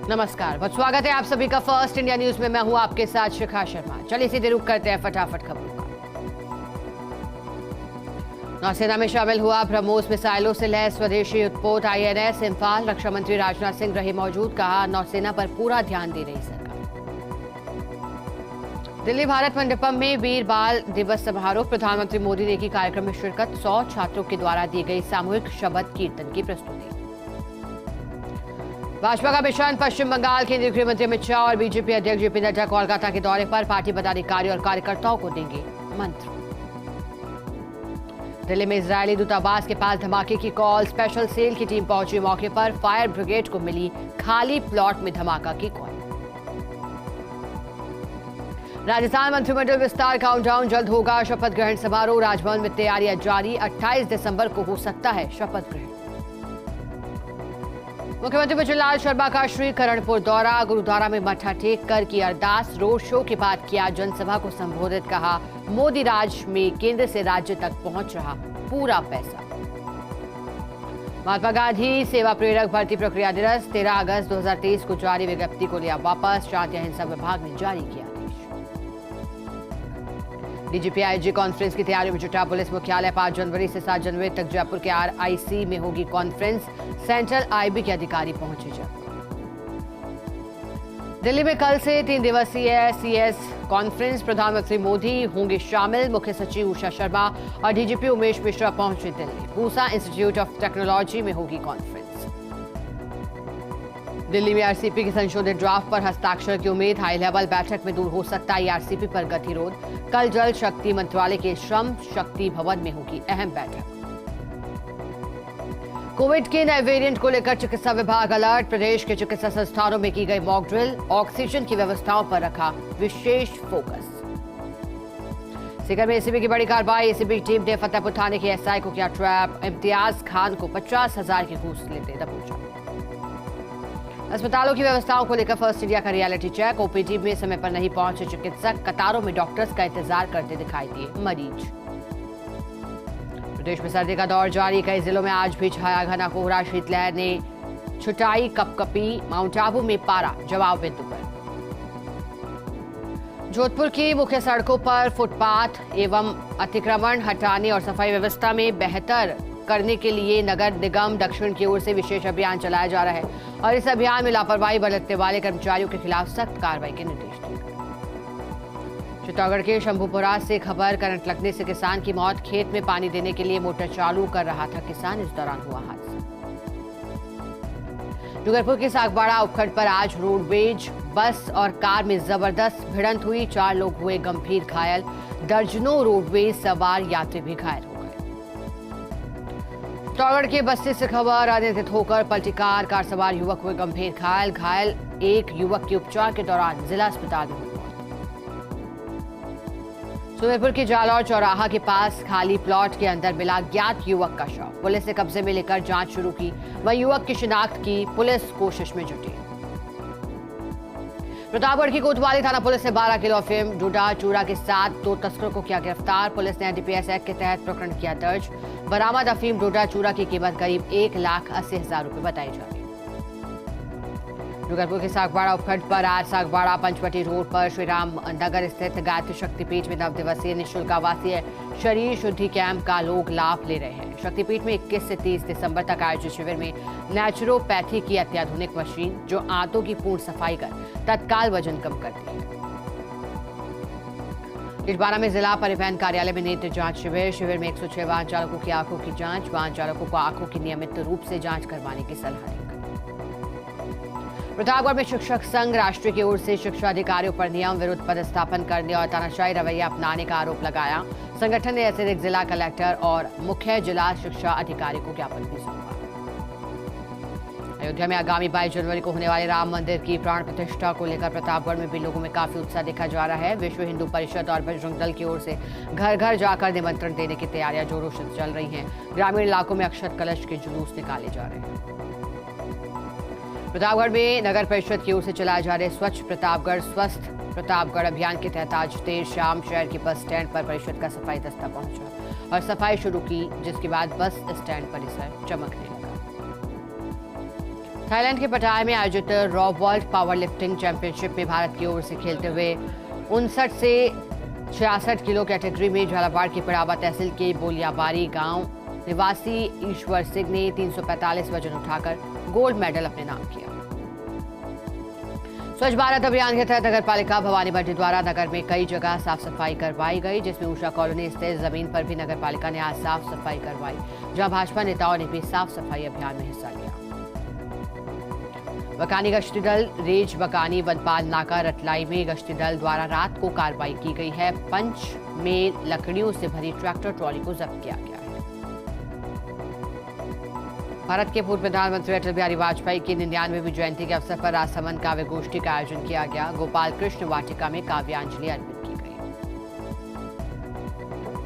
नमस्कार, बहुत स्वागत है आप सभी का फर्स्ट इंडिया न्यूज में। मैं हूं आपके साथ शिखा शर्मा। चलिए सीधे रुक करते हैं फटाफट खबरों का। नौसेना में शामिल हुआ ब्रह्मोस मिसाइलों से लैस स्वदेशी युद्धपोत INS इंफाल। रक्षा मंत्री राजनाथ सिंह रहे मौजूद, कहा नौसेना पर पूरा ध्यान दे रही सरकार। दिल्ली भारत मंडपम में वीर बाल दिवस समारोह। प्रधानमंत्री मोदी ने की कार्यक्रम में शिरकत। 100 छात्रों के द्वारा दी गई सामूहिक शबद कीर्तन की प्रस्तुति। भाजपा का मिशन पश्चिम बंगाल। केंद्रीय गृह मंत्री अमित शाह और बीजेपी अध्यक्ष JP नड्डा कोलकाता के दौरे पर। पार्टी पदाधिकारी और कार्यकर्ताओं को देंगे मंत्र। दिल्ली में इजरायली दूतावास के पास धमाके की कॉल। स्पेशल सेल की टीम पहुंची मौके पर। फायर ब्रिगेड को मिली खाली प्लॉट में धमाका की कॉल। राजस्थान मंत्रिमंडल विस्तार काउंटडाउन जल्द होगा। शपथ ग्रहण समारोह। राजभवन में तैयारियां जारी। 28 दिसंबर को हो सकता है शपथ ग्रहण। मुख्यमंत्री भजनलाल शर्मा का श्री करणपुर दौरा। गुरुद्वारा में मत्था टेक कर की अरदास। रोड शो के बाद किया जनसभा को संबोधित। कहा मोदी राज में केंद्र से राज्य तक पहुंच रहा पूरा पैसा। महात्मा गांधी सेवा प्रेरक भर्ती प्रक्रिया दिवस। 13 अगस्त 2023 को जारी विज्ञप्ति को लिया वापस। शांति अहिंसा विभाग ने जारी किया आदेश। DGP IG कॉन्फ्रेंस की तैयारी में जुटा पुलिस मुख्यालय। 5 जनवरी से 7 जनवरी तक जयपुर के RIC में होगी कॉन्फ्रेंस। सेंट्रल IB के अधिकारी पहुंचे जयपुर। दिल्ली में कल से 3 दिवसीय CS कॉन्फ्रेंस। प्रधानमंत्री मोदी होंगे शामिल। मुख्य सचिव उषा शर्मा और DGP उमेश मिश्रा पहुंचे Delhi. Pusa institute of technology में होगी कॉन्फ्रेंस। दिल्ली में RCP के संशोधित ड्राफ्ट पर हस्ताक्षर की उम्मीद। हाई लेवल बैठक में दूर हो सकता है RCP पर गतिरोध। कल जल शक्ति मंत्रालय के श्रम शक्ति भवन में होगी अहम बैठक। कोविड के नए वेरिएंट को लेकर चिकित्सा विभाग अलर्ट। प्रदेश के चिकित्सा संस्थानों में की गई मॉक ड्रिल। ऑक्सीजन की व्यवस्थाओं पर रखा विशेष फोकस। सीकर में ACB की बड़ी कार्रवाई। ACB टीम ने फतेहपुर थाने के SI को किया ट्रैप। इम्तियाज खान को 50,000 की घूस लेते दबोचा। अस्पतालों की व्यवस्थाओं को लेकर फर्स्ट इंडिया का रियलिटी चेक। OPD में समय पर नहीं पहुंचे चिकित्सक। कतारों में डॉक्टर्स का इंतजार करते दिखाई दिए मरीज। प्रदेश में सर्दी का दौर जारी। कई जिलों में आज भी छाया घना कोहरा। शीतलहर ने छुटाई कपकपी। माउंट आबू में पारा जवाब बिंदु पर। जोधपुर की मुख्य सड़कों पर फुटपाथ एवं अतिक्रमण हटाने और सफाई व्यवस्था में बेहतर करने के लिए नगर निगम दक्षिण की ओर से विशेष अभियान चलाया जा रहा है और इस अभियान में लापरवाही बरतने वाले कर्मचारियों के खिलाफ सख्त कार्रवाई के निर्देश दिए गए। चित्तौड़गढ़ के शंभूपुरा से खबर। करंट लगने से किसान की मौत। खेत में पानी देने के लिए मोटर चालू कर रहा था किसान, इस दौरान हुआ हादसा। डूंगरपुर के सागवाड़ा उपखंड पर आज रोडवेज बस और कार में जबरदस्त भिड़ंत हुई। 4 लोग हुए गंभीर घायल। दर्जनों रोडवेज सवार यात्री भी घायल हो गए। चित्तौड़गढ़ के बस्ती से खबर। अनियंत्रित होकर पलटी कार सवार युवक हुए गंभीर घायल। एक युवक के उपचार के दौरान जिला अस्पताल में हुई मौत। सुमेरपुर के जालौर चौराहा के पास खाली प्लॉट के अंदर मिला ज्ञात युवक का शव। पुलिस ने कब्जे में लेकर जांच शुरू की। वहीं युवक की शिनाख्त की पुलिस कोशिश में जुटी। प्रतापगढ़ की कोतवाली थाना पुलिस ने 12 किलो अफीम डोडा चूरा के साथ 2 तस्करों को किया गिरफ्तार। पुलिस ने NDPS एक्ट के तहत प्रकरण किया दर्ज। बरामद अफीम डोडा चूरा की कीमत करीब 1,80,000 रुपए बताई जा रही है। डूंगरपुर के सागवाड़ा उपखंड पर आज सागवाड़ा पंचवटी रोड पर श्री राम नगर स्थित गायत्री शक्तिपीठ में 9 दिवसीय निःशुल्क आवासीय शरीर शुद्धि कैंप का लोग लाभ ले रहे हैं। शक्तिपीठ में 21 से 30 दिसंबर तक आयोजित शिविर में नेचुरोपैथी की अत्याधुनिक मशीन जो आंतों की पूर्ण सफाई कर तत्काल वजन कम करती है। छिंदवाड़ा में जिला परिवहन कार्यालय में नेत्र जांच शिविर में 106 वाहन चालकों की आंखों की जांच। वाहन चालकों को आंखों की नियमित रूप से जांच करवाने की सलाह दी। प्रतापगढ़ में शिक्षक संघ राष्ट्रीय की ओर से शिक्षा अधिकारियों पर नियम विरुद्ध पदस्थापन करने और तानाशाही रवैया अपनाने का आरोप लगाया। संगठन ने अतिरिक्त जिला कलेक्टर और मुख्य जिला शिक्षा अधिकारी को ज्ञापन भी सौंपा। अयोध्या में आगामी 22 जनवरी को होने वाले राम मंदिर की प्राण प्रतिष्ठा को लेकर प्रतापगढ़ में भी लोगों में काफी उत्साह देखा जा रहा है। विश्व हिंदू परिषद और बजरंग दल की ओर से घर घर जाकर निमंत्रण देने की तैयारियां जोरों से चल रही हैं। ग्रामीण इलाकों में अक्षत कलश के जुलूस निकाले जा रहे हैं। प्रतापगढ़ में नगर परिषद की ओर से चलाए जा रहे स्वच्छ प्रतापगढ़ स्वस्थ प्रतापगढ़ अभियान के तहत आज देर शाम शहर के बस स्टैंड पर परिषद का सफाई दस्ता पहुंचा और सफाई शुरू की, जिसके बाद बस स्टैंड परिसर चमकने लगा। थाईलैंड के पटाया में आयोजित raw world power lifting championship में भारत की ओर से खेलते हुए 59 से 66 किलो कैटेगरी में झालावाड़ की पिड़ावा तहसील के बोलियाबारी गांव निवासी ईश्वर सिंह ने 345 वजन उठाकर गोल्ड मेडल अपने नाम किया। स्वच्छ भारत अभियान के तहत नगर पालिका भवानी भट्टी द्वारा नगर में कई जगह साफ सफाई करवाई गई, जिसमें उषा कॉलोनी स्थित जमीन पर भी नगर पालिका ने आज साफ सफाई करवाई, जहां भाजपा नेताओं ने भी साफ सफाई अभियान में हिस्सा लिया। बकानी गश्ती दल रेज बकानी वनपाल नाका रतलाई में गश्ती दल द्वारा रात को कार्रवाई की गई है। पंच में लकड़ियों से भरी ट्रैक्टर ट्रॉली को जब्त किया गया है। भारत के पूर्व प्रधानमंत्री अटल बिहारी वाजपेयी की 99वीं जयंती के अवसर पर राजसमंद काव्य गोष्ठी का आयोजन किया गया। गोपाल कृष्ण वाटिका में काव्यांजलि अर्पित की गई।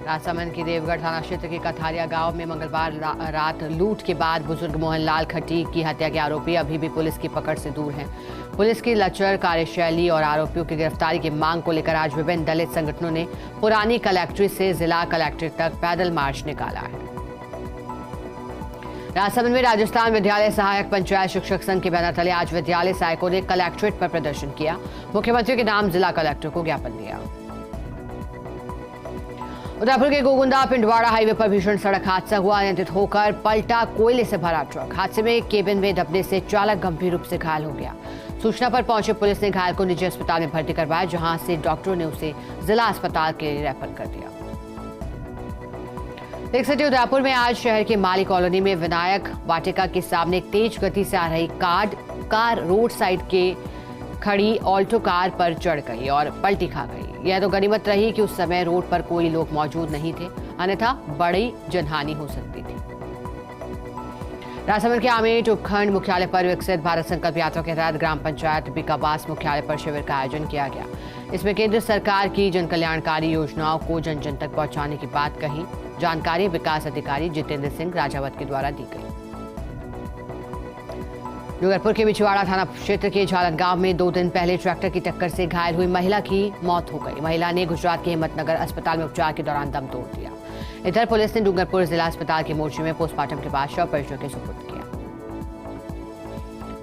राजसमंद की देवगढ़ थाना क्षेत्र के कथारिया गांव में मंगलवार रात लूट के बाद बुजुर्ग मोहनलाल खट्टी की हत्या के आरोपी अभी भी पुलिस की पकड़ से दूर हैं। पुलिस की लचर कार्यशैली और आरोपियों की गिरफ्तारी की मांग को लेकर आज विभिन्न दलित संगठनों ने पुरानी कलेक्ट्रेट से जिला कलेक्ट्रेट तक पैदल मार्च निकाला है। राजसमंद में राजस्थान विद्यालय सहायक पंचायत शिक्षक संघ के बैनर तले आज विद्यालय सहायकों ने कलेक्ट्रेट पर प्रदर्शन किया। मुख्यमंत्री के नाम जिला कलेक्टर को ज्ञापन दिया। उदयपुर के गोगुंदा पिंडवाड़ा हाईवे पर भीषण सड़क हादसा हुआ। अनियंत्रित होकर पलटा कोयले से भरा ट्रक। हादसे में केबिन में दबने से चालक गंभीर रूप से घायल हो गया। सूचना पर पहुंचे पुलिस ने घायल को निजी अस्पताल में भर्ती करवाया, जहां से डॉक्टरों ने उसे जिला अस्पताल के लिए रेफर कर दिया। लेक सिटी उदयपुर में आज शहर के माली कॉलोनी में विनायक वाटिका के सामने एक तेज गति से आ रही कार रोड साइड के खड़ी ऑल्टो कार पर चढ़ गई और पलटी खा गई। यह तो गनीमत रही कि उस समय रोड पर कोई लोग मौजूद नहीं थे, अन्यथा बड़ी जनहानि हो सकती थी। राजसमंद के आमेट उपखंड मुख्यालय पर विकसित भारत संकल्प यात्रा के तहत ग्राम पंचायत बिकाबास मुख्यालय पर शिविर का आयोजन किया गया। इसमें केंद्र सरकार की जन कल्याणकारी योजनाओं को जन जन तक पहुंचाने की बात कही। जानकारी विकास अधिकारी जितेंद्र सिंह राजावत के द्वारा दी गई। डूंगरपुर के बिछवाड़ा थाना क्षेत्र के झालन गांव में 2 दिन पहले ट्रैक्टर की टक्कर से घायल हुई महिला की मौत हो गई। महिला ने गुजरात के हिम्मतनगर अस्पताल में उपचार के दौरान दम तोड़ दिया। इधर पुलिस ने डूंगरपुर जिला अस्पताल के मोर्चे में पोस्टमार्टम के बाद शव परिजनों के सुपुर्द किया।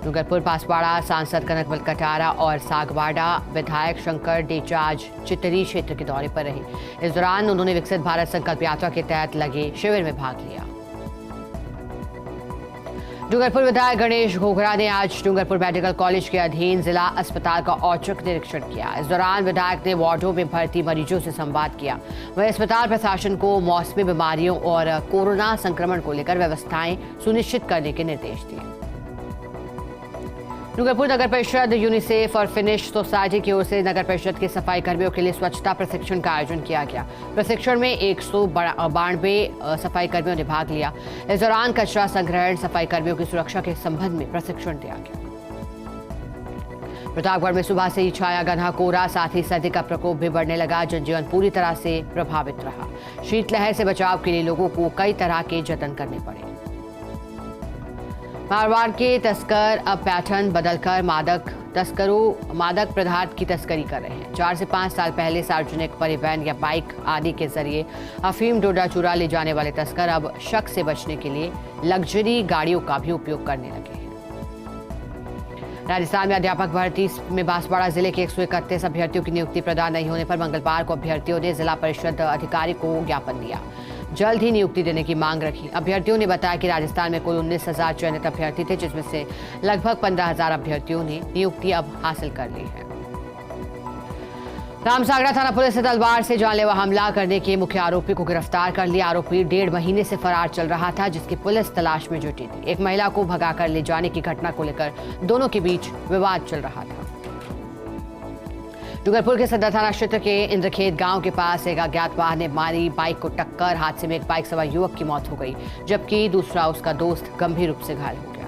डूंगरपुर बांसवाड़ा सांसद कनकवल कटारा और सागवाड़ा विधायक शंकर डेचा आज चितरी क्षेत्र के दौरे पर रहे। इस दौरान उन्होंने विकसित भारत संकल्प यात्रा के तहत लगे शिविर में भाग लिया। डूंगरपुर विधायक गणेश घोघरा ने आज डूंगरपुर मेडिकल कॉलेज के अधीन जिला अस्पताल का औचक निरीक्षण किया। इस दौरान विधायक ने वार्डों में भर्ती मरीजों से संवाद किया। वह अस्पताल प्रशासन को मौसमी बीमारियों और कोरोना संक्रमण को लेकर व्यवस्थाएं सुनिश्चित करने के निर्देश दिए। डूंगरपुर नगर परिषद यूनिसेफ और फिनिश सोसाइटी की ओर से नगर परिषद के सफाई कर्मियों के लिए स्वच्छता प्रशिक्षण का आयोजन किया गया। प्रशिक्षण में 192 सफाई कर्मियों ने भाग लिया। इस दौरान कचरा संग्रहण, सफाई कर्मियों की सुरक्षा के संबंध में प्रशिक्षण दिया गया। प्रतापगढ़ में सुबह से ही छाया घना कोहरा, साथ ही सर्दी का प्रकोप भी बढ़ने लगा। जनजीवन पूरी तरह से प्रभावित रहा। शीतलहर से बचाव के लिए लोगों को कई तरह के जतन करने पड़े। मारवाड़ के तस्कर अब पैटर्न बदलकर मादक पदार्थ की तस्करी कर रहे हैं। 4 से 5 साल पहले सार्वजनिक परिवहन या बाइक आदि के जरिए अफीम डोडा चूरा ले जाने वाले तस्कर अब शक से बचने के लिए लग्जरी गाड़ियों का भी उपयोग करने लगे हैं। राजस्थान में अध्यापक भर्ती में बांसवाड़ा जिले के 131 अभ्यर्थियों की नियुक्ति प्रदान नहीं होने पर मंगलवार को अभ्यर्थियों ने जिला परिषद अधिकारी को ज्ञापन दिया। जल्द ही नियुक्ति देने की मांग रखी। अभ्यर्थियों ने बताया कि राजस्थान में कुल 19,000 चयनित अभ्यर्थी थे, जिसमें से लगभग 15,000 अभ्यर्थियों ने नियुक्ति अब हासिल कर ली है। रामसागरा थाना पुलिस ने तलवार से जानलेवा हमला करने के मुख्य आरोपी को गिरफ्तार कर लिया। आरोपी 1.5 महीने से फरार चल रहा था, जिसकी पुलिस तलाश में जुटी थी। एक महिला को भगाकर ले जाने की घटना को लेकर दोनों के बीच विवाद चल रहा था। डूंगरपुर के सदर थाना क्षेत्र के इंद्रखेत गांव के पास एक अज्ञात वाहन ने मारी बाइक को टक्कर। हादसे में एक बाइक सवार युवक की मौत हो गई, जबकि दूसरा उसका दोस्त गंभीर रूप से घायल हो गया।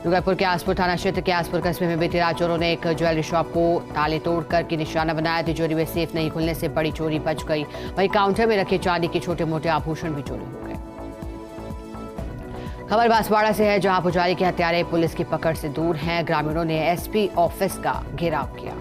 डूंगरपुर के आसपुर थाना क्षेत्र के आसपुर कस्बे में बीती रात चोरों ने एक ज्वेलरी शॉप को ताले तोड़कर के निशाना बनाया। तिजोरी में सेफ नहीं खुलने से बड़ी चोरी बच गई। वहीं काउंटर में रखे चांदी के छोटे मोटे आभूषण भी चोरी हो गए। खबर बांसवाड़ा से है, जहां पुजारी के हत्यारे पुलिस की पकड़ से दूर हैं। ग्रामीणों ने एसपी ऑफिस का घेराव किया।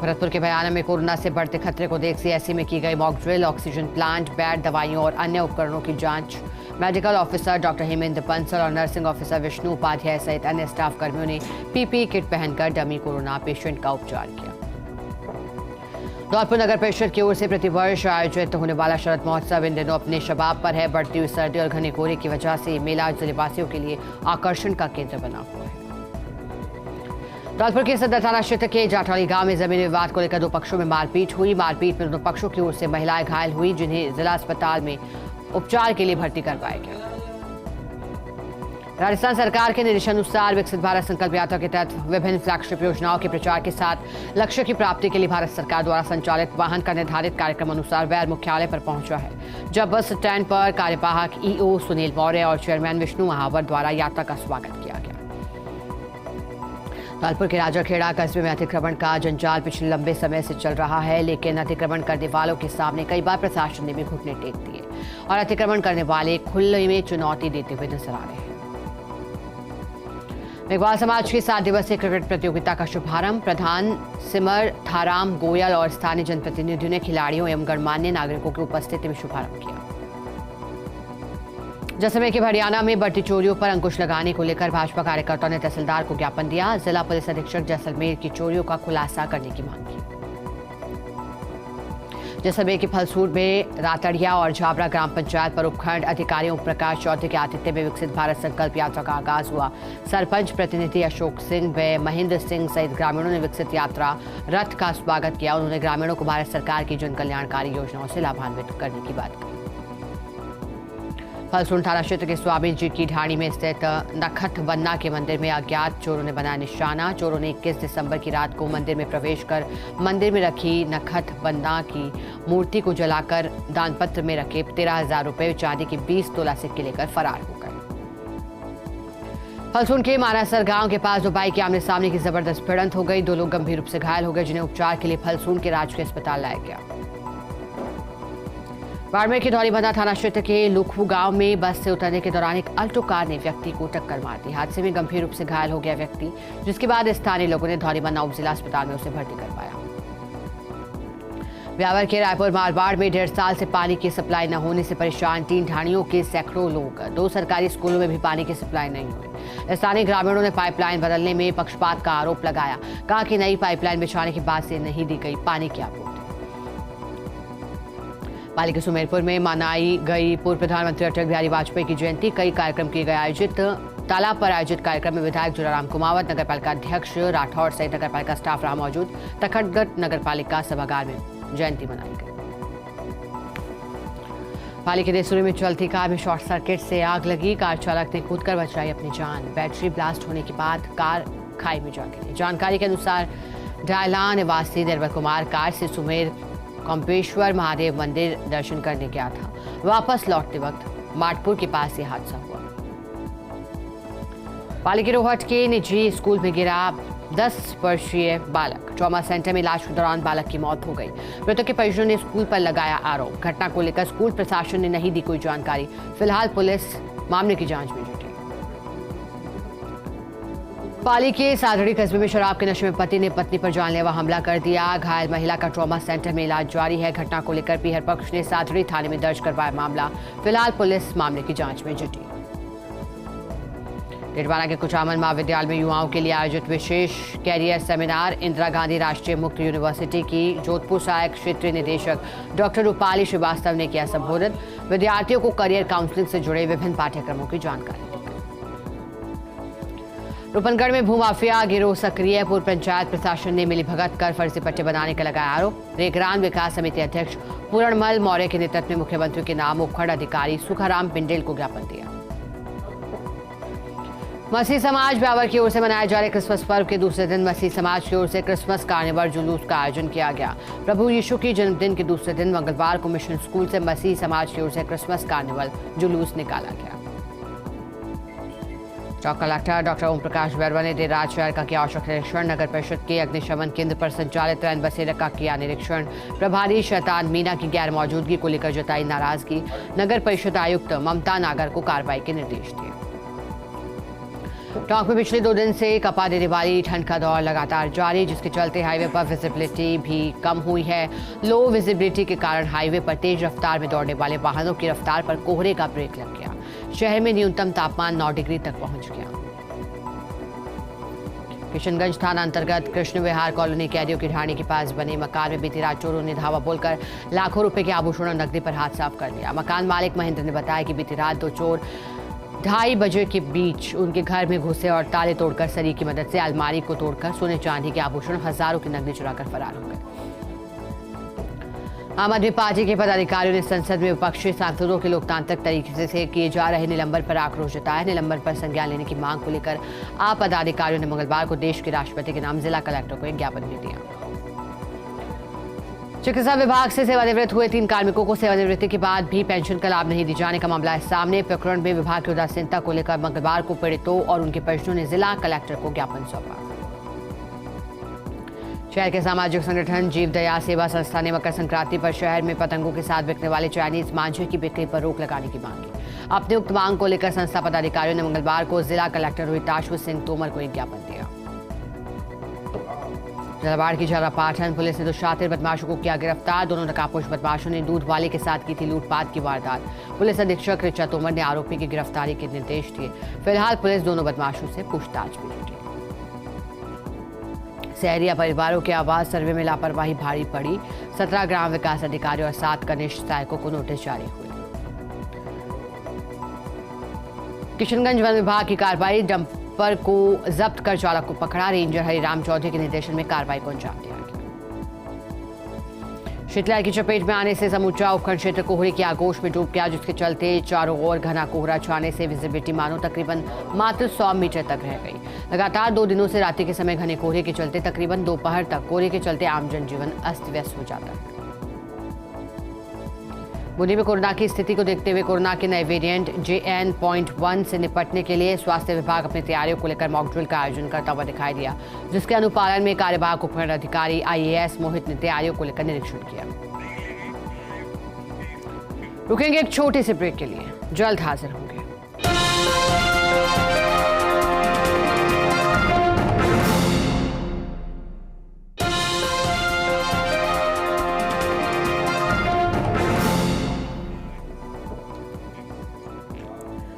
भरतपुर के बयाना में कोरोना से बढ़ते खतरे को देख सीएससी में की गई mock drill, oxygen plant, bed, दवाइयों और अन्य उपकरणों की जांच। Medical officer doctor Hemendra Bansal और नर्सिंग ऑफिसर विष्णु उपाध्याय सहित अन्य स्टाफ कर्मियों ने पीपीई किट पहनकर डमी कोरोना पेशेंट का उपचार किया। धौलपुर नगर परिषद की ओर से प्रतिवर्ष आयोजित होने वाला शरद महोत्सव इन दिनों अपने शबाब पर है। बढ़ती हुई सर्दी और घने कोहरे की वजह से मेला जिलेवासियों के लिए आकर्षण का केंद्र बना हुआ है। धौलपुर के सदर थाना क्षेत्र के जाठौली गांव में जमीन विवाद को लेकर दो पक्षों में मारपीट हुई। मारपीट में दोनों पक्षों की ओर से महिलाएं घायल हुई, जिन्हें जिला अस्पताल में उपचार के लिए भर्ती करवाया गया। राजस्थान सरकार के निर्देशानुसार विकसित भारत संकल्प यात्रा के तहत विभिन्न फ्लैगशिप योजनाओं के प्रचार के साथ लक्ष्य की प्राप्ति के लिए भारत सरकार द्वारा संचालित वाहन का निर्धारित कार्यक्रम अनुसार वैर मुख्यालय पर पहुंचा है, जब बस स्टैंड पर कार्यवाहक ईओ सुनील मौर्य और चेयरमैन विष्णु महावर द्वारा यात्रा का स्वागत किया गया। धौलपुर के राजाखेड़ा कस्बे में अतिक्रमण का जंजाल पिछले लंबे समय से चल रहा है, लेकिन अतिक्रमण करने वालों के सामने कई बार प्रशासन ने भी घुटने टेक दिए और अतिक्रमण करने वाले खुले में चुनौती देते हुए नजर आ रहे हैं। मेघवाल समाज की 7 दिवसीय क्रिकेट प्रतियोगिता का शुभारंभ प्रधान सिमर थाराम गोयल और स्थानीय जनप्रतिनिधियों ने खिलाड़ियों एवं गणमान्य नागरिकों की उपस्थिति में शुभारंभ किया। जैसलमेर के हरियाणा में बढ़ती चोरियों पर अंकुश लगाने को लेकर भाजपा कार्यकर्ताओं ने तहसीलदार को ज्ञापन दिया। जिला पुलिस अधीक्षक जैसलमेर की चोरियों का खुलासा करने की मांग की। जैसलमेर के फलसूर में रातड़िया और झाबरा ग्राम पंचायत पर उपखंड अधिकारियों प्रकाश चौधरी के आतिथ्य में विकसित भारत संकल्प यात्रा का आगाज हुआ। सरपंच प्रतिनिधि अशोक सिंह व महेंद्र सिंह सहित ग्रामीणों ने विकसित यात्रा रथ का स्वागत किया। उन्होंने ग्रामीणों को भारत सरकार की जन कल्याणकारी योजनाओं से लाभान्वित करने की बात कही। फलसूर थाना क्षेत्र के स्वामी जी की ढाणी में स्थित नखत बन्ना के मंदिर में अज्ञात चोरों ने बनाया निशाना। चोरों ने 21 दिसंबर की रात को मंदिर में प्रवेश कर मंदिर में रखी नखत बन्ना की मूर्ति को जलाकर दानपत्र में रखे 13,000 रुपए चांदी की 20 तोला सिक्के लेकर फरार हो गए। फलसूर के मानासर गांव के पास दो बाइक के आमने सामने की जबरदस्त भिड़ंत हो गई। 2 लोग गंभीर रूप से घायल हो गए, जिन्हें उपचार के लिए फलसूर के राजकीय अस्पताल लाया गया। बाड़मेर के धौलीबंधा थाना क्षेत्र के लुखू गांव में बस से उतरने के दौरान एक अल्टो कार ने व्यक्ति को टक्कर मार दी। हादसे में गंभीर रूप से घायल हो गया व्यक्ति, जिसके बाद स्थानीय लोगों ने धौलीबंधा उप जिला अस्पताल में उसे भर्ती करवाया। ब्यावर के रायपुर मारवाड़ में 1.5 साल से पानी की सप्लाई न होने से परेशान 3 ढाणियों के सैकड़ों लोग। 2 सरकारी स्कूलों में भी पानी की सप्लाई नहीं हुई। स्थानीय ग्रामीणों ने पाइपलाइन बदलने में पक्षपात का आरोप लगाया। कहा कि नई पाइपलाइन बिछाने के बाद से नहीं दी गई पानी की आपूर्ति। पाली के सुमेरपुर में मनाई गई पूर्व प्रधानमंत्री अटल बिहारी वाजपेयी की जयंती। कई कार्यक्रम किए गए आयोजित। तालाब पर आयोजित कार्यक्रम में विधायक जुलाराम कुमावत, नगरपालिका अध्यक्ष राठौर सहित नगरपालिका स्टाफ रहा मौजूद। तखतगढ़ नगरपालिका सभागार में जयंती मनाई गई। पाली के देसुरी में चलती कार में शॉर्ट सर्किट से आग लगी। कार चालक ने कूदकर बचाई अपनी जान। बैटरी ब्लास्ट होने के बाद कार खाई में जा गिरी। जानकारी के अनुसार डायला निवासी निर्मल कुमार कार से सुमेर कंपेश्वर महादेव मंदिर दर्शन करने गया था। वापस लौटते वक्त माटपुर के पास ये हादसा हुआ। पाली के रोहट के निजी स्कूल में गिरा 10 वर्षीय बालक। ट्रॉमा सेंटर में इलाज के दौरान बालक की मौत हो गई। मृतक के परिजनों ने स्कूल पर लगाया आरोप। घटना को लेकर स्कूल प्रशासन ने नहीं दी कोई जानकारी। फिलहाल पुलिस मामले की जांच में जुटी। पाली के सादड़ी कस्बे में शराब के नशे में पति ने पत्नी पर जानलेवा हमला कर दिया। घायल महिला का ट्रॉमा सेंटर में इलाज जारी है। घटना को लेकर पीहर पक्ष ने सादड़ी थाने में दर्ज करवाया मामला। फिलहाल पुलिस मामले की जांच में जुटी। टिटवाला के कुचामन महाविद्यालय में युवाओं के लिए आयोजित विशेष कैरियर सेमिनार। इंदिरा गांधी राष्ट्रीय मुक्त यूनिवर्सिटी की जोधपुर सहायक क्षेत्रीय निदेशक डॉक्टर रूपाली श्रीवास्तव ने किया संबोधित। विद्यार्थियों को करियर काउंसलिंग से जुड़े विभिन्न पाठ्यक्रमों की जानकारी। रूपनगढ़ में भूमाफिया गिरोह सक्रिय। पूर्व पंचायत प्रशासन ने मिलीभगत कर फर्जी पट्टे बनाने का लगाया आरोप। रेगरान विकास समिति अध्यक्ष पूरणमल मौर्य के नेतृत्व में मुख्यमंत्री के नाम उपखंड अधिकारी सुखाराम पिंडेल को ज्ञापन दिया। मसीह समाज ब्यावर की ओर से मनाए जा रहे क्रिसमस पर्व के दूसरे दिन मसीह समाज की ओर से क्रिसमस कार्निवल जुलूस का आयोजन किया गया। प्रभु यीशु की जन्मदिन के दूसरे दिन मंगलवार को मिशन स्कूल से मसीह समाज की ओर से क्रिसमस कार्निवल जुलूस निकाला गया। चौक कलेक्टर डॉक्टर ओम प्रकाश बैरवा ने देर रात शहर का किया औचक निरीक्षण। नगर परिषद के अग्निशमन केंद्र पर संचालित रैन बसेरा का किया निरीक्षण। प्रभारी शैतान मीना की गैर मौजूदगी को लेकर जताई नाराजगी। नगर परिषद आयुक्त ममता नागर को कार्रवाई के निर्देश दिए। टोंक में पिछले 2 दिन से कपा देने वाली ठंड का दौर लगातार जारी, जिसके चलते हाईवे पर विजिबिलिटी भी कम हुई है। लो विजिबिलिटी के कारण हाईवे पर तेज रफ्तार में दौड़ने वाले वाहनों की रफ्तार पर कोहरे का ब्रेक लग गया। शहर में न्यूनतम तापमान 9 डिग्री तक पहुंच गया। किशनगंज थाना अंतर्गत कृष्ण विहार कॉलोनी कैदियों की ढाणी के पास बने मकान में बीती रात चोरों ने धावा बोलकर लाखों रुपए के आभूषण और नकदी पर हाथ साफ कर लिया। मकान मालिक महेंद्र ने बताया कि बीती रात 2 चोर 2:30 बजे के बीच उनके घर में घुसे और ताले तोड़कर सरी की मदद से अलमारी को तोड़कर सोने चांदी के आभूषण हजारों की नकदी चुराकर फरार हो गए। आम आदमी पार्टी के पदाधिकारियों ने संसद में विपक्षी सांसदों के लोकतांत्रिक तरीके से किए जा रहे निलंबन पर आक्रोश जताया। निलंबन पर संज्ञान लेने की मांग को लेकर आप पदाधिकारियों ने मंगलवार को देश के राष्ट्रपति के नाम जिला कलेक्टर को एक ज्ञापन भी दिया। चिकित्सा विभाग से सेवानिवृत्त हुए 3 कार्मिकों को सेवानिवृत्ति के बाद भी पेंशन का लाभ नहीं दिए जाने का मामला है सामने। प्रकरण में विभाग की उदासीनता को लेकर मंगलवार को पीड़ितों और उनके परिजनों ने जिला कलेक्टर को ज्ञापन सौंपा। शहर के सामाजिक संगठन जीव दया सेवा संस्था ने मकर संक्रांति पर शहर में पतंगों के साथ बिकने वाले चाइनीज मांझे की बिक्री पर रोक लगाने की मांग की। अपनी उक्त मांग को लेकर संस्था पदाधिकारियों ने मंगलवार को जिला कलेक्टर रोहिताशु सिंह तोमर को एक ज्ञापन दिया। झालावाड़ की झालापाटन पुलिस ने 2 शातिर बदमाशों को किया गिरफ्तार। दोनों नकाबपोश बदमाशों ने दूध वाले के साथ की थी लूटपाट की वारदात। पुलिस अधीक्षक ऋचा तोमर ने आरोपी की गिरफ्तारी के निर्देश दिए। फिलहाल पुलिस दोनों बदमाशों से पूछताछ में जुटी। शहरिया परिवारों के आवास सर्वे में लापरवाही भारी पड़ी। 17 ग्राम विकास अधिकारी और 7 कनिष्ठ सहायकों को नोटिस जारी हुई। किशनगंज वन विभाग की कार्रवाई, डंपर को जब्त कर चालक को पकड़ा। रेंजर हरिराम चौधरी के निर्देशन में कार्रवाई को अंजाम दिया गया। शीतलहर की चपेट में आने से समूचा उपखंड क्षेत्र कोहरे की आगोश में डूब गया, जिसके चलते चारों ओर घना कोहरा छाने से विजिबिलिटी मानो तकरीबन मात्र 100 मीटर तक रह गई। लगातार 2 दिनों से रात्रि के समय घने कोहरे के चलते तकरीबन दोपहर तक कोहरे के चलते आम जनजीवन अस्त व्यस्त हो जाता है। बुंदी में कोरोना की स्थिति को देखते हुए कोरोना के नए वेरिएंट JN.1 से निपटने के लिए स्वास्थ्य विभाग अपनी तैयारियों को लेकर मॉक ड्रिल का आयोजन करता हुआ दिखाई दिया, जिसके अनुपालन में कार्यवाहक उपखंड अधिकारी IAS मोहित ने तैयारियों को लेकर निरीक्षण किया। रुकेंगे एक छोटे से ब्रेक के लिए, जल्द हाजिर होंगे।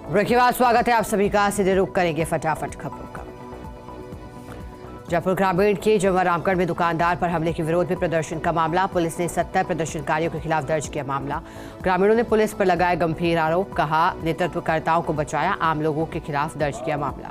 ब्रेक के बाद स्वागत है आप सभी का। सीधे रुक करेंगे फटाफट खबरों का। जयपुर ग्रामीण के जमा रामगढ़ में दुकानदार पर हमले के विरोध में प्रदर्शन का मामला। पुलिस ने 70 प्रदर्शनकारियों के खिलाफ दर्ज किया मामला। ग्रामीणों ने पुलिस पर लगाए गंभीर आरोप, कहा नेतृत्वकर्ताओं को बचाया, आम लोगों के खिलाफ दर्ज किया मामला।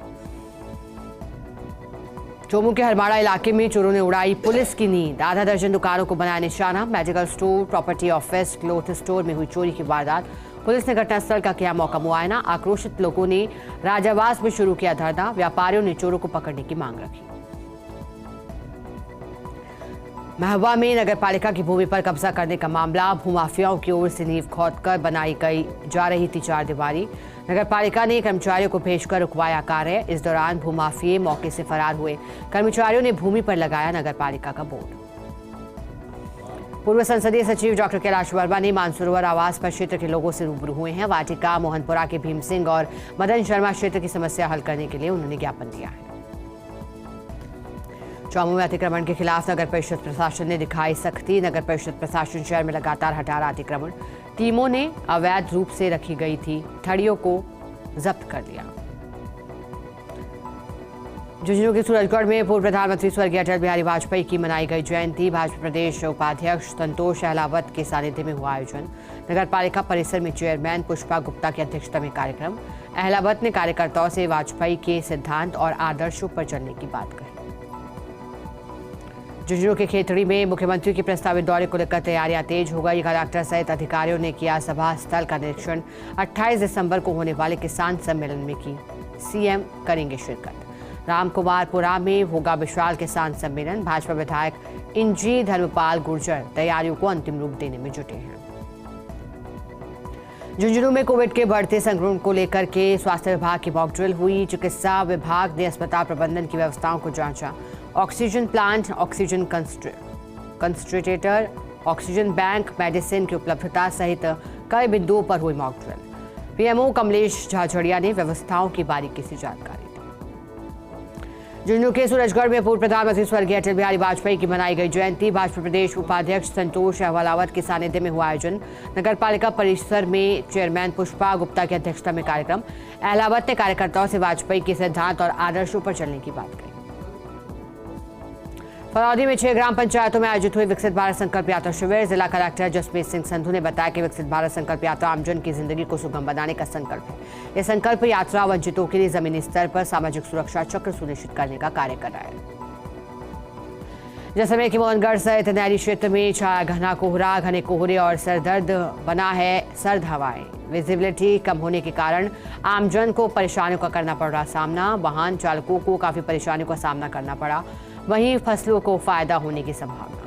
चोमू के हरमाड़ा इलाके में चोरों ने उड़ाई पुलिस की नींद। आधा दर्जन दुकानों को बनाया निशाना। Medical store, property office, cloth store में हुई चोरी की वारदात। पुलिस ने घटनास्थल का किया मौका मुआयना। आक्रोशित लोगों ने राजावास में शुरू किया धरना। व्यापारियों ने चोरों को पकड़ने की मांग रखी। महवा में नगरपालिका की भूमि पर कब्जा करने का मामला। भूमाफियाओं की ओर से नींव खोदकर बनाई जा रही थी 4 दीवारी। नगरपालिका ने कर्मचारियों को भेजकर रुकवाया कार्य। इस दौरान भूमाफिये मौके से फरार हुए। कर्मचारियों ने भूमि पर लगाया नगरपालिका का बोर्ड। पूर्व संसदीय सचिव डॉक्टर कैलाश वर्मा ने मानसरोवर आवास पर क्षेत्र के लोगों से रूबरू हुए हैं। वाटिका, मोहनपुरा के भीम सिंह और मदन शर्मा क्षेत्र की समस्या हल करने के लिए उन्होंने ज्ञापन दिया है। चौमू में अतिक्रमण के खिलाफ नगर परिषद प्रशासन ने दिखाई सख्ती। नगर परिषद प्रशासन शहर में लगातार हटा रहा अतिक्रमण। टीमों ने अवैध रूप से रखी गई थी ठड़ियों को जब्त कर लिया। झुंझुनू के सूरजगढ़ में पूर्व प्रधानमंत्री स्वर्गीय अटल बिहारी वाजपेयी की मनाई गई जयंती। भाजपा प्रदेश उपाध्यक्ष संतोष अहलावत के सानिध्य में हुआ आयोजन। नगर पालिका परिसर में चेयरमैन पुष्पा गुप्ता की अध्यक्षता में कार्यक्रम। अहलावत ने कार्यकर्ताओं से वाजपेयी के सिद्धांत और आदर्शों पर चलने की बात कही। झुंझुनू के खेतड़ी में मुख्यमंत्री के प्रस्तावित दौरे को लेकर तैयारियां तेज हो गई। कलेक्टर सहित अधिकारियों ने किया सभा स्थल का निरीक्षण। 28 दिसंबर को होने वाले किसान सम्मेलन में की सीएम करेंगे शिरकत। रामकुमारपुरा में होगा विशाल किसान सम्मेलन। भाजपा विधायक इंजी धर्मपाल गुर्जर तैयारियों को अंतिम रूप देने में जुटे हैं। झुंझुनू में कोविड के बढ़ते संक्रमण को लेकर के स्वास्थ्य विभाग की मॉक ड्रिल हुई। चिकित्सा विभाग ने अस्पताल प्रबंधन की व्यवस्थाओं को जांचा। Oxygen plant, oxygen concentrator, oxygen bank, medicine की उपलब्धता सहित कई बिंदुओं पर हुई mock drill. PMO Kamlesh Jhajharia ने व्यवस्थाओं की बारीकी से जानकारी दी। झुंझुनू के सूरजगढ़ में पूर्व प्रधानमंत्री स्वर्गीय अटल बिहारी वाजपेयी की मनाई गई जयंती। भाजपा प्रदेश उपाध्यक्ष संतोष अहवालावत के सानिध्य में हुआ आयोजन। नगर पालिका परिसर में चेयरमैन पुष्पा गुप्ता की अध्यक्षता में कार्यक्रम। अहलावत ने कार्यकर्ताओं से वाजपेयी के सिद्धांत और आदर्शों पर चलने की बात कही। फरौदी में 6 ग्राम पंचायतों में आयोजित हुए विकसित भारत संकल्प यात्रा शिविर। जिला कलेक्टर जसप्रीत सिंह संधू ने बताया कि विकसित भारत संकल्प यात्रा आमजन की जिंदगी को सुगम बनाने का संकल्प है। यह संकल्प यात्रा वंचितों के लिए जमीनी स्तर पर सामाजिक सुरक्षा चक्र सुनिश्चित करने का कार्य कर रहा है। जैसलमेर के मोहनगढ़ सहित नहरी क्षेत्र में छाया घना कोहरा। घने कोहरे और सरदर्द बना है सर्द हवाएं। विजिबिलिटी कम होने के कारण आमजन को परेशानियों का करना पड़ रहा सामना। वाहन चालकों को काफी परेशानियों का सामना करना पड़ा। वहीं फसलों को फायदा होने की संभावना।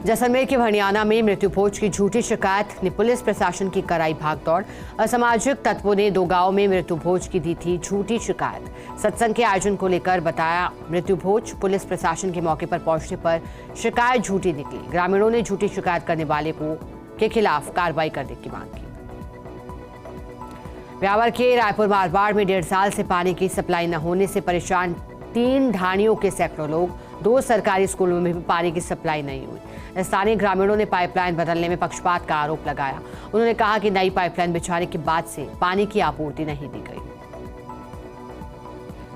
जैसलमेर के भनियाना में मृत्यु भोज की झूठी शिकायत ने पुलिस प्रशासन की कराई भागदौड़। असामाजिक तत्वों ने 2 गांवों में मृत्यु भोज की दी थी झूठी शिकायत। सत्संग के आयोजन को लेकर बताया मृत्यु भोज। पुलिस प्रशासन के मौके पर पहुंचने पर शिकायत झूठी निकली। ग्रामीणों ने झूठी शिकायत करने वाले के खिलाफ कार्रवाई करने की मांग की। ब्यावर के रायपुर मारवाड़ में 1.5 साल से पानी की सप्लाई न होने से परेशान 3 ढाणियों के सैकड़ों लोग। 2 सरकारी स्कूलों में भी पानी की सप्लाई नहीं हुई। स्थानीय ग्रामीणों ने पाइपलाइन बदलने में पक्षपात का आरोप लगाया। उन्होंने कहा कि नई पाइपलाइन बिछाने के बाद से पानी की आपूर्ति नहीं दी गई।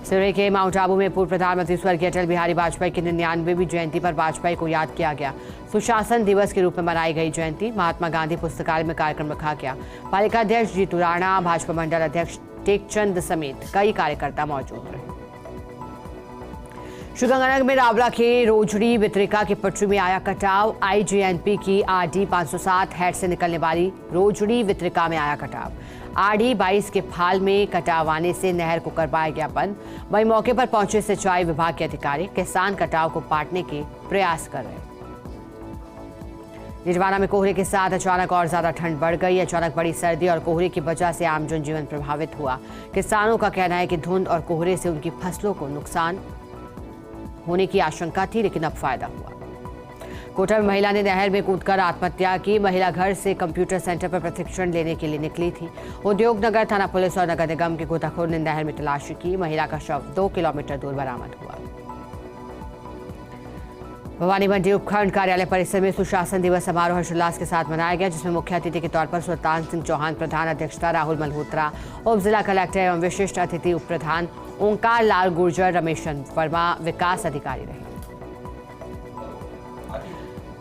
सिरोही के माउंट आबू में पूर्व प्रधानमंत्री स्वर्गीय अटल बिहारी वाजपेयी की 99वीं जयंती पर वाजपेयी को याद किया गया। सुशासन दिवस के रूप में मनाई गई जयंती। महात्मा गांधी पुस्तकालय में कार्यक्रम रखा गया। पालिका अध्यक्ष जीतू राणा, भाजपा मंडल अध्यक्ष टेकचंद समेत कई कार्यकर्ता मौजूद रहे। श्रीगंगानगर में रावला के रोजड़ी वितरिका की पटरी में आया कटाव। आईजीएनपी की आरडी 507 हेड से निकलने वाली रोजड़ी वितरिका में आया कटाव। आरडी 22 के फाल में कटाव आने से नहर को करवाया गया बंद। वहीं मौके पर पहुंचे सिंचाई विभाग के अधिकारी किसान कटाव को पाटने के प्रयास कर रहे। निजवाना में कोहरे के साथ अचानक और ज्यादा ठंड बढ़ गई। अचानक बड़ी सर्दी और कोहरे की वजह से आम जनजीवन प्रभावित हुआ। किसानों का कहना है कि धुंध और कोहरे से उनकी फसलों को नुकसान होने की आशंका थी, लेकिन अब फायदा हुआ। कोटा में महिला ने नहर में कूदकर आत्महत्या की। महिला घर से कंप्यूटर सेंटर पर प्रशिक्षण लेने के लिए निकली थी। उद्योग नगर थाना पुलिस और नगर निगम के गोताखोर ने नहर में तलाशी की। महिला का शव 2 किलोमीटर दूर बरामद हुआ। भवानी मंडी उपखंड कार्यालय परिसर में सुशासन दिवस समारोह हर्षोल्लास के साथ मनाया गया, जिसमें मुख्य अतिथि के तौर पर सुल्तान सिंह चौहान प्रधान अध्यक्षता, राहुल मल्होत्रा उप जिला कलेक्टर एवं विशिष्ट अतिथि उप प्रधान, ओंकार लाल गुर्जर, रमेश वर्मा विकास अधिकारी रहे।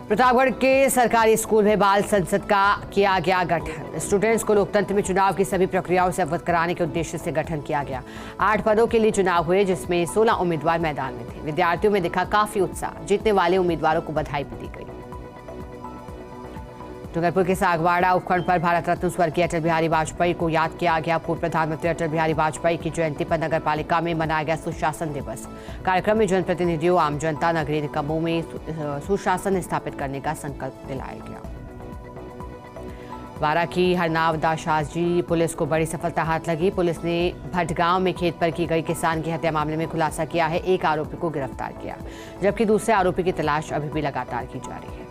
प्रतापगढ़ के सरकारी स्कूल में बाल संसद का किया गया गठन। स्टूडेंट्स को लोकतंत्र में चुनाव की सभी प्रक्रियाओं से अवगत कराने के उद्देश्य से गठन किया गया। 8 पदों के लिए चुनाव हुए, जिसमें 16 उम्मीदवार मैदान में थे। विद्यार्थियों में दिखा काफी उत्साह। जीतने वाले उम्मीदवारों को बधाई भी दी गई। डूंगरपुर के सागवाड़ा उपखंड पर भारत रत्न स्वर्गीय अटल बिहारी वाजपेयी को याद किया गया। पूर्व प्रधानमंत्री अटल बिहारी वाजपेयी की जयंती पर नगर पालिका में मनाया गया सुशासन दिवस। कार्यक्रम में जनप्रतिनिधियों, आम जनता, नगरीय निगमों में सुशासन स्थापित करने का संकल्प दिलाया गया। बारा की हरनाव दाशाजी पुलिस को बड़ी सफलता हाथ लगी। पुलिस ने भटगांव में खेत पर की गई किसान की हत्या मामले में खुलासा किया है। एक आरोपी को गिरफ्तार किया, जबकि दूसरे आरोपी की तलाश अभी भी लगातार की जा रही है।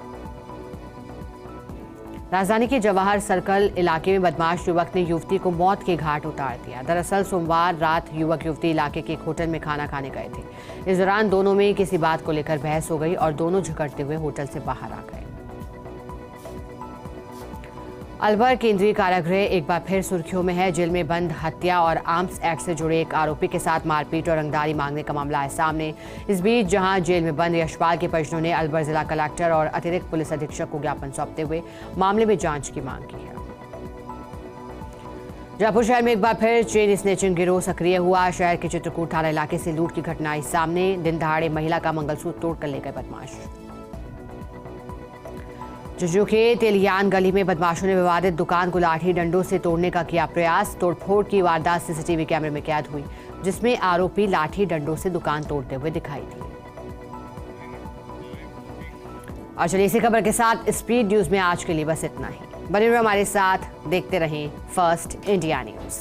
राजधानी के जवाहर सर्कल इलाके में बदमाश युवक ने युवती को मौत के घाट उतार दिया। दरअसल सोमवार रात युवक युवती इलाके के एक होटल में खाना खाने गए थे। इस दौरान दोनों में किसी बात को लेकर बहस हो गई और दोनों झगड़ते हुए होटल से बाहर आ गए। अलवर केंद्रीय कारागृह एक बार फिर सुर्खियों में है। जेल में बंद हत्या और आर्म्स एक्ट से जुड़े एक आरोपी के साथ मारपीट और रंगदारी मांगने का मामला है सामने। इस बीच जहां जेल में बंद यशपाल के परिजनों ने अलवर जिला कलेक्टर और अतिरिक्त पुलिस अधीक्षक को ज्ञापन सौंपते हुए मामले में जांच की मांग की है। जयपुर शहर में एक बार फिर चेन स्नेचिंग गिरोह सक्रिय हुआ। शहर के चित्रकूट थाना इलाके से लूट की घटना आई सामने। दिन दहाड़े महिला का मंगलसूत्र तोड़कर ले गए बदमाश। झुंझुनू के तेलियान गली में बदमाशों ने विवादित दुकान को लाठी डंडों से तोड़ने का किया प्रयास। तोड़फोड़ की वारदात सीसीटीवी कैमरे में कैद हुई, जिसमें आरोपी लाठी डंडों से दुकान तोड़ते हुए दिखाई दिए। और चलिए इसी खबर के साथ स्पीड न्यूज में आज के लिए बस इतना ही। बने रहिए हमारे साथ, देखते रहें फर्स्ट इंडिया न्यूज।